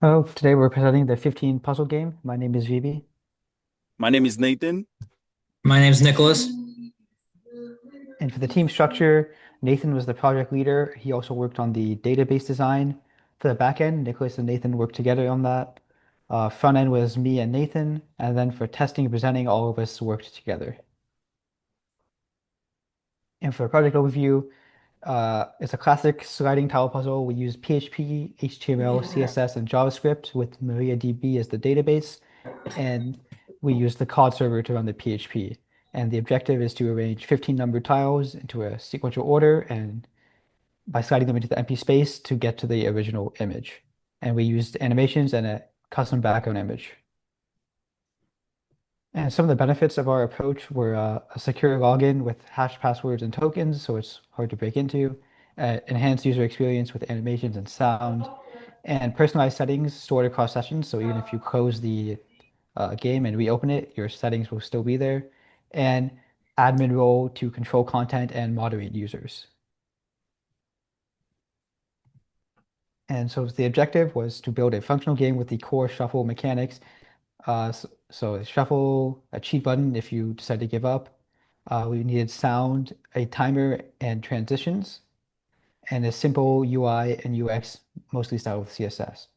Hello, today we're presenting the 15 puzzle game. My name is Vivi. My name is Nathan. My name's Nicholas. And for the team structure, Nathan was the project leader. He also worked on the database design. For the back end, Nicholas and Nathan worked together on that. Front end was me and Nathan. And then for testing and presenting, all of us worked together. And for the project overview, it's a classic sliding tile puzzle. We use PHP, HTML, CSS, and JavaScript with MariaDB as the database. And we use the COD server to run the PHP. And the objective is to arrange 15 numbered tiles into a sequential order and by sliding them into the empty space to get to the original image. And we used animations and a custom background image. And some of the benefits of our approach were a secure login with hash passwords and tokens, so it's hard to break into, enhanced user experience with animations and sound, and personalized settings stored across sessions. So even if you close the game and reopen it, your settings will still be there, and admin role to control content and moderate users. And so the objective was to build a functional game with the core shuffle mechanics. So shuffle, a cheat button if you decide to give up. We needed sound, a timer, and transitions, and a simple UI and UX, mostly styled with CSS.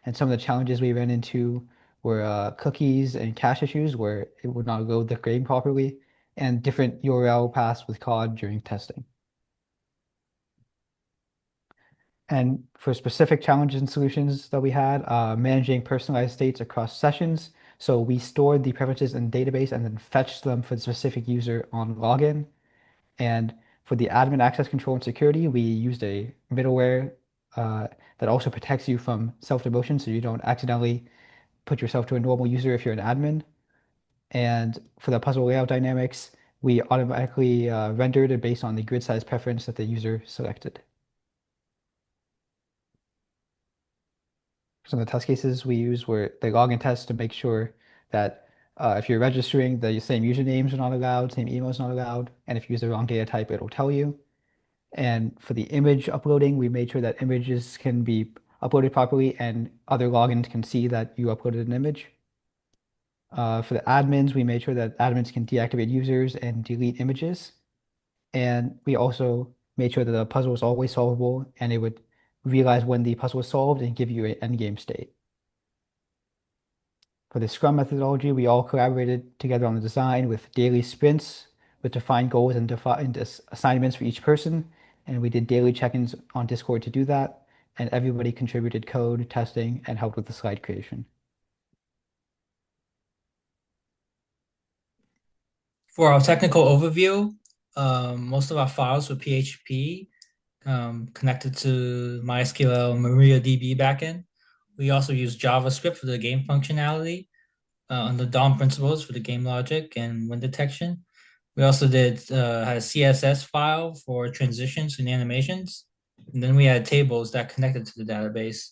And some of the challenges we ran into were cookies and cache issues where it would not load the game properly, and different URL paths with COD during testing. And for specific challenges and solutions that we had, managing personalized states across sessions. So we stored the preferences in the database and then fetched them for the specific user on login. And for the admin access control and security, we used a middleware uh, that also protects you from self-demotion so you don't accidentally put yourself to a normal user if you're an admin. And for the puzzle layout dynamics, we automatically rendered it based on the grid size preference that the user selected. Some of the test cases we use were the login test to make sure that if you're registering, the same usernames are not allowed, same emails not allowed, and if you use the wrong data type, it'll tell you. And for the image uploading, we made sure that images can be uploaded properly and other logins can see that you uploaded an image. For the admins, we made sure that admins can deactivate users and delete images. And we also made sure that the puzzle was always solvable and it would realize when the puzzle was solved and give you an endgame state. For the Scrum methodology, we all collaborated together on the design with daily sprints with defined goals and defined assignments for each person. And we did daily check-ins on Discord to do that. And everybody contributed code, testing, and helped with the slide creation. For our technical overview, most of our files were PHP connected to MySQL MariaDB backend. We also use JavaScript for the game functionality and the DOM principles for the game logic and wind detection. We also had a CSS file for transitions and animations. And then we had tables that connected to the database.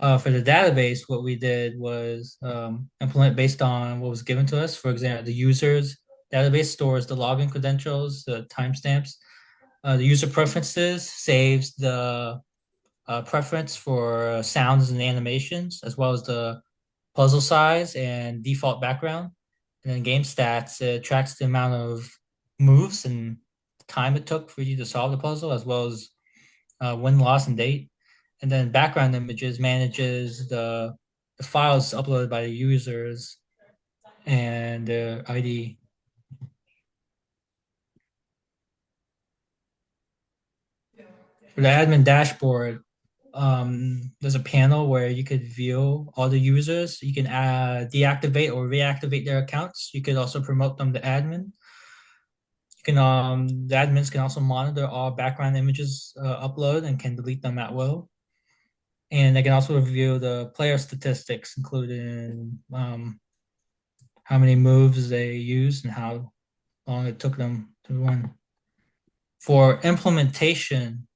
For the database, what we did was implement based on what was given to us. For example, the users database stores the login credentials, the timestamps. The user preferences saves the preference for sounds and animations, as well as the puzzle size and default background. And then game stats, it tracks the amount of moves and time it took for you to solve the puzzle, as well as win, loss, and date. And then background images manages the files uploaded by the users and their ID. For the admin dashboard, there's a panel where you could view all the users. You can deactivate or reactivate their accounts. You could also promote them to admin. You can the admins can also monitor all background images upload and can delete them at will. And they can also review the player statistics, including how many moves they used and how long it took them to run. For implementation,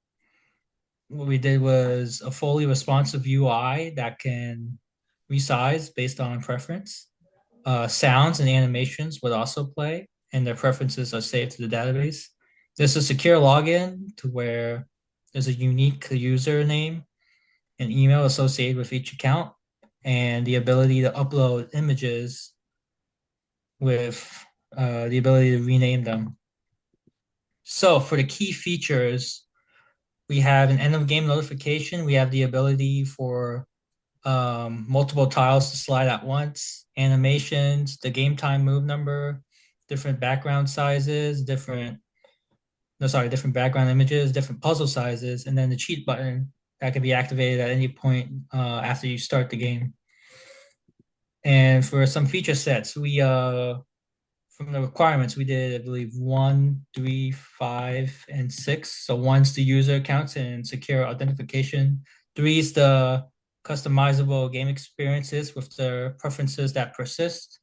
what we did was a fully responsive UI that can resize based on preference. Sounds and animations would also play, and their preferences are saved to the database. There's a secure login to where there's a unique username and email associated with each account, and the ability to upload images with the ability to rename them. So for the key features, we have an end of game notification. We have the ability for multiple tiles to slide at once, animations, the game time move number, different background sizes, different background images, different puzzle sizes, and then the cheat button that can be activated at any point after you start the game. And for some feature sets, we from the requirements, we did, I believe, 1, 3, 5, and 6. So one's the user accounts and secure authentication. 3 is the customizable game experiences with the preferences that persist.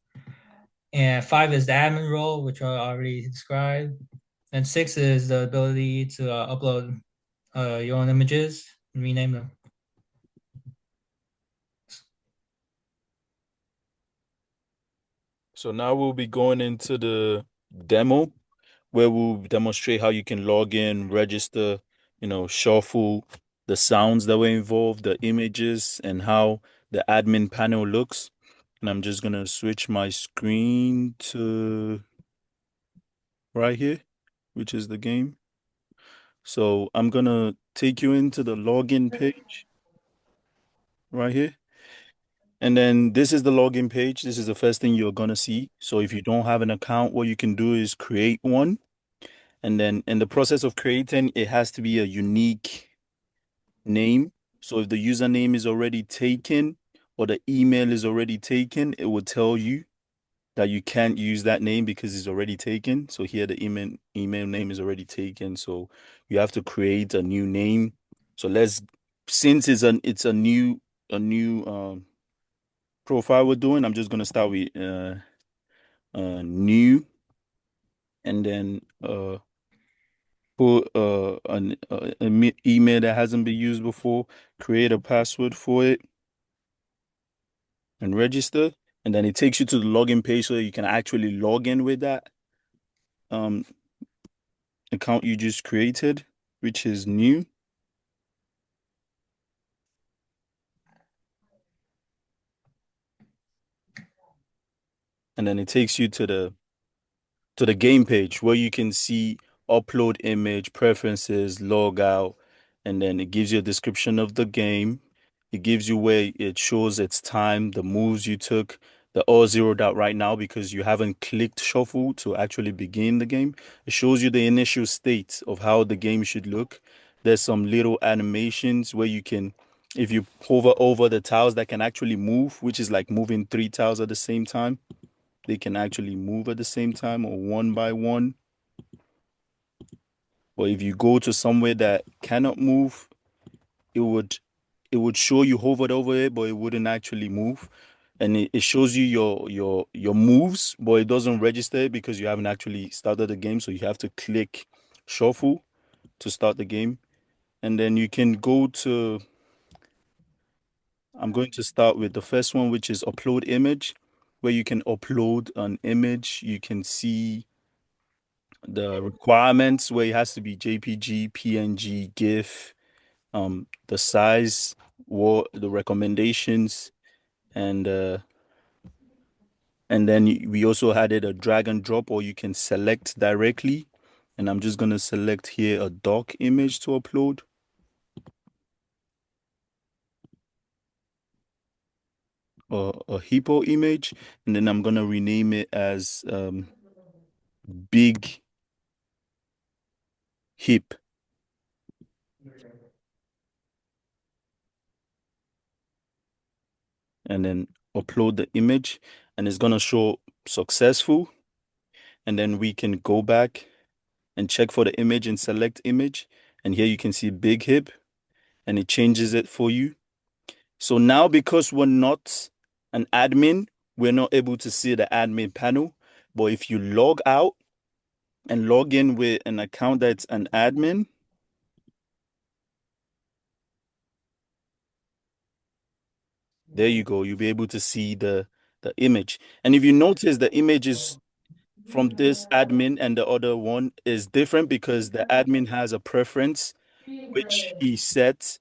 And 5 is the admin role, which I already described. And 6 is the ability to upload your own images and rename them. So now we'll be going into the demo where we'll demonstrate how you can log in, register, shuffle, the sounds that were involved, the images, and how the admin panel looks. And I'm just gonna switch my screen to right here, which is the game. So I'm gonna take you into the login page right here. And then this is the login page. This is the first thing you're gonna see. So if you don't have an account, what you can do is create one. And then in the process of creating, it has to be a unique name. So if the username is already taken or the email is already taken, it will tell you that you can't use that name because it's already taken. So here the email name is already taken. So you have to create a new name. So since it's a new profile we're doing, I'm just gonna start with new, and then put an email that hasn't been used before, create a password for it, and register. And then it takes you to the login page so you can actually log in with that um account you just created, which is new. And then it takes you to the game page where you can see upload image, preferences, log out, and then it gives you a description of the game. It gives you where it shows its time, the moves you took. They're all zeroed out right now because you haven't clicked shuffle to actually begin the game. It shows you the initial state of how the game should look. There's some little animations where you can, if you hover over the tiles that can actually move, which is like moving 3 tiles at the same time, they can actually move at the same time or one by one. Or if you go to somewhere that cannot move, it would it would show you hovered over it, but it wouldn't actually move. And it shows you your moves, but it doesn't register it because you haven't actually started the game. So you have to click shuffle to start the game. And then you can go to, I'm going to start with the first one, which is upload image, where you can upload an image. You can see the requirements where it has to be JPG, PNG, GIF, the size, what the recommendations, and then we also added a drag and drop, or you can select directly. And I'm just gonna select here a doc image to upload. Or a hippo image, and then I'm gonna rename it as big hip. And then upload the image, and it's gonna show successful. And then we can go back and check for the image and select image. And here you can see big hip, and it changes it for you. So now, because we're not an admin, we're not able to see the admin panel. But if you log out and log in with an account that's an admin, there you go. You'll be able to see the image. And if you notice, the image is from this admin and the other one is different because the admin has a preference which he sets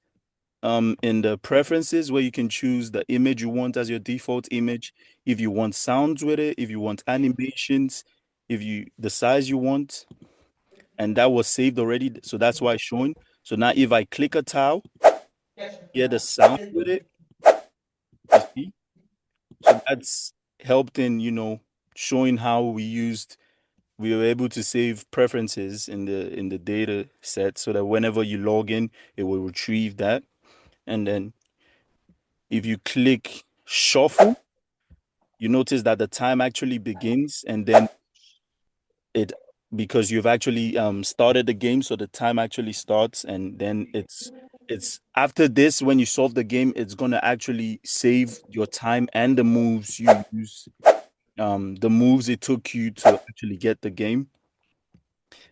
in the preferences where you can choose the image you want as your default image, if you want sounds with it, if you want animations, if you the size you want, and that was saved already, so that's why it's showing. So now if I click a tile, hear the sound with it, you see? So that's helped in, showing how we were able to save preferences in the data set so that whenever you log in, it will retrieve that. And then if you click shuffle, you notice that the time actually begins, and then it because you've actually started the game, so the time actually starts, and then it's after this, when you solve the game, it's gonna actually save your time and the moves you use, the moves it took you to actually get the game.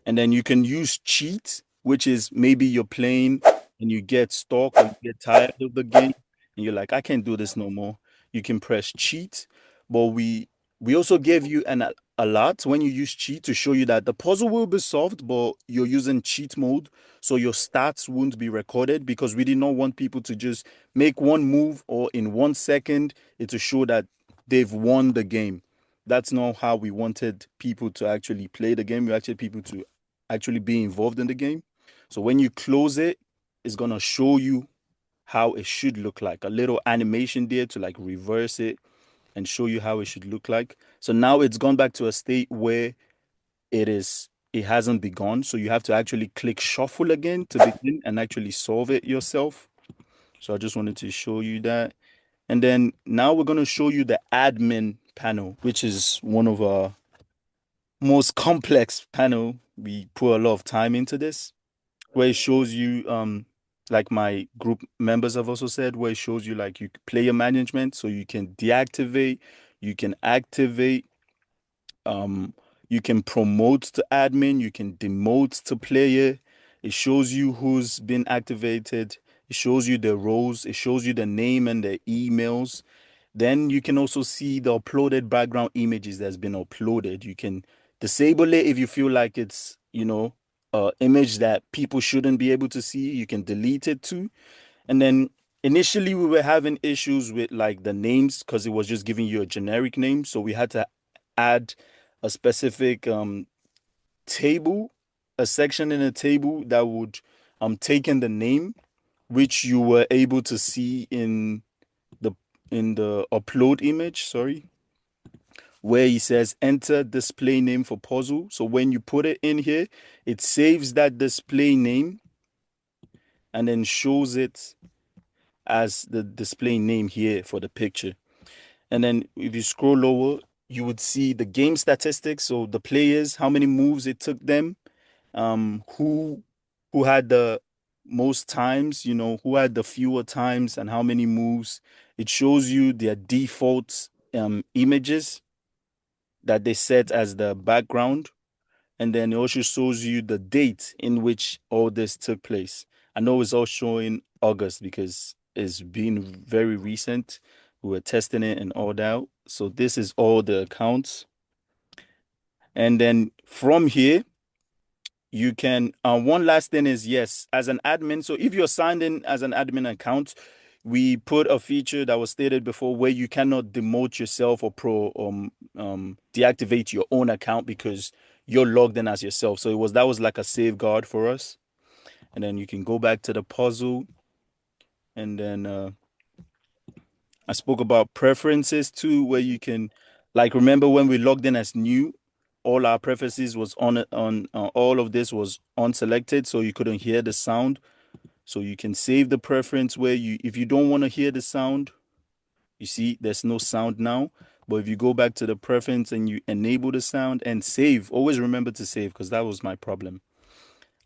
And then you can use cheat, which is maybe you're playing and you get stuck or you get tired of the game and you're like, I can't do this no more. You can press cheat. But we also gave you an alert when you use cheat to show you that the puzzle will be solved, but you're using cheat mode, so your stats won't be recorded, because we did not want people to just make one move or in 1 second it to show that they've won the game. That's not how we wanted people to actually play the game. We wanted people to actually be involved in the game. So when you close it, it's gonna show you how it should look like. A little animation there to like reverse it and show you how it should look like. So now it's gone back to a state where it hasn't begun. So you have to actually click shuffle again to begin and actually solve it yourself. So I just wanted to show you that. And then now we're gonna show you the admin panel, which is one of our most complex panel. We put a lot of time into this, where it shows you like my group members have also said, where it shows you like you player management, so you can deactivate, you can activate, um you can promote to admin, you can demote to player. It shows you who's been activated, it shows you the roles, it shows you the name and the emails. Then you can also see the uploaded background images that's been uploaded. You can disable it if you feel like it's, image that people shouldn't be able to see. You can delete it too. And then initially we were having issues with like the names because it was just giving you a generic name. So we had to add a specific table, a section in a table that would take in the name, which you were able to see the in the upload image, sorry, where he says enter display name for puzzle. So when you put it in here, it saves that display name and then shows it as the display name here for the picture. And then if you scroll lower, you would see the game statistics. So the players, how many moves it took them, who had the most times, who had the fewer times and how many moves. It shows you their default images that they set as the background. And then it also shows you the date in which all this took place. I know it's all showing August because it's been very recent. We were testing it and all that. So this is all the accounts. And then from here, you can, one last thing is, yes, as an admin. So if you're signed in as an admin account, we put a feature that was stated before where you cannot demote yourself or deactivate your own account because you're logged in as yourself. So that was like a safeguard for us. And then you can go back to the puzzle. And then I spoke about preferences too, where you can, like, remember when we logged in as new, all our preferences was on all of this was unselected, so you couldn't hear the sound. So you can save the preference where if you don't want to hear the sound, you see there's no sound now. But if you go back to the preference and you enable the sound and save, always remember to save, because that was my problem.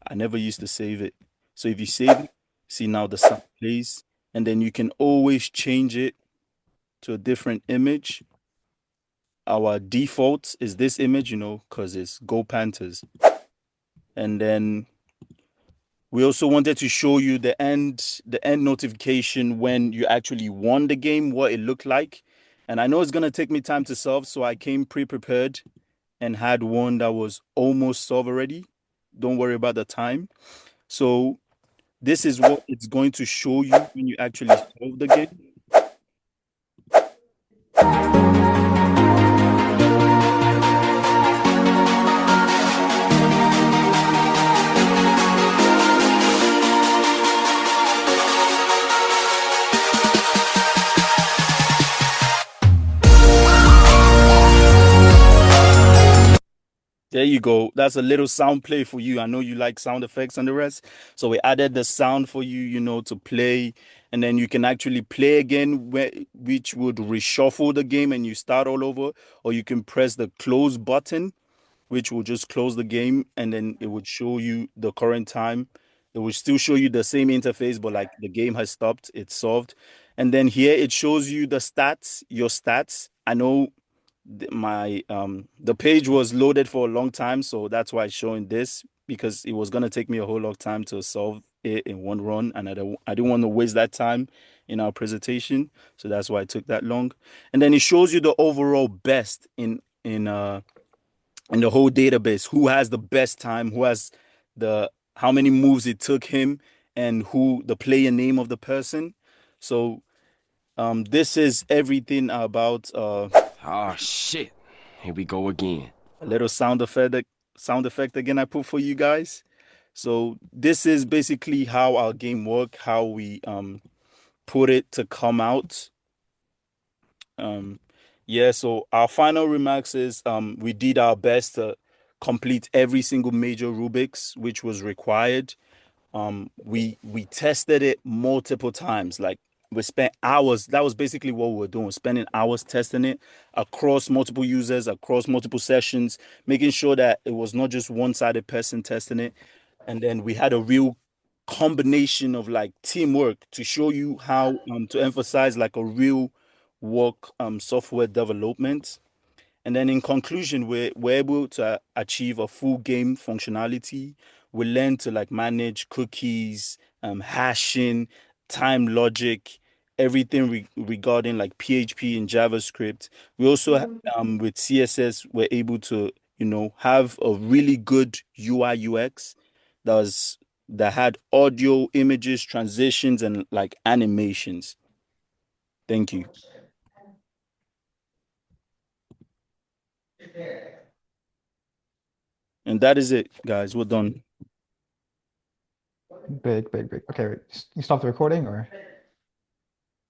I never used to save it. So if you save it, see now the sound plays, and then you can always change it to a different image. Our default is this image, because it's Go Panthers. And then we also wanted to show you the end notification when you actually won the game, what it looked like. And I know it's going to take me time to solve, so I came pre-prepared. and had one that was almost solved already. Don't worry about the time. So this is what it's going to show you when you actually solve the game. There you go. That's a little sound play for you. I know you like sound effects and the rest. So we added the sound for you, to play. And then you can actually play again, which would reshuffle the game and you start all over. Or you can press the close button, which will just close the game. And then it would show you the current time. It will still show you the same interface, but like the game has stopped, it's solved. And then here it shows you the stats, your stats. I know my the page was loaded for a long time, so that's why it's showing this, because it was going to take me a whole lot of time to solve it in one run, and I didn't want to waste that time in our presentation, so that's why it took that long. And then it shows you the overall best in the whole database, who has the best time, who has the how many moves it took him, and who the player name of the person. So this is everything about Oh shit. Here we go again. a little sound effect again I put for you guys. So this is basically how our game work, how we put it to come out. Um yeah, so our final remarks is we did our best to complete every single major Rubik's which was required. We tested it multiple times. Like we spent hours. That was basically what we were doing, spending hours testing it across multiple users, across multiple sessions, making sure that it was not just one-sided person testing it. And then we had a real combination of like teamwork to show you how to emphasize like a real work software development. And then in conclusion, we're able to achieve a full game functionality. We learn to like manage cookies, hashing, time logic, everything regarding like PHP and JavaScript. We also with CSS, we're able to, have a really good UI UX that had audio, images, transitions, and like animations. Thank you. And that is it, guys. We're done. Big, big, big. Okay, wait. You stop the recording or?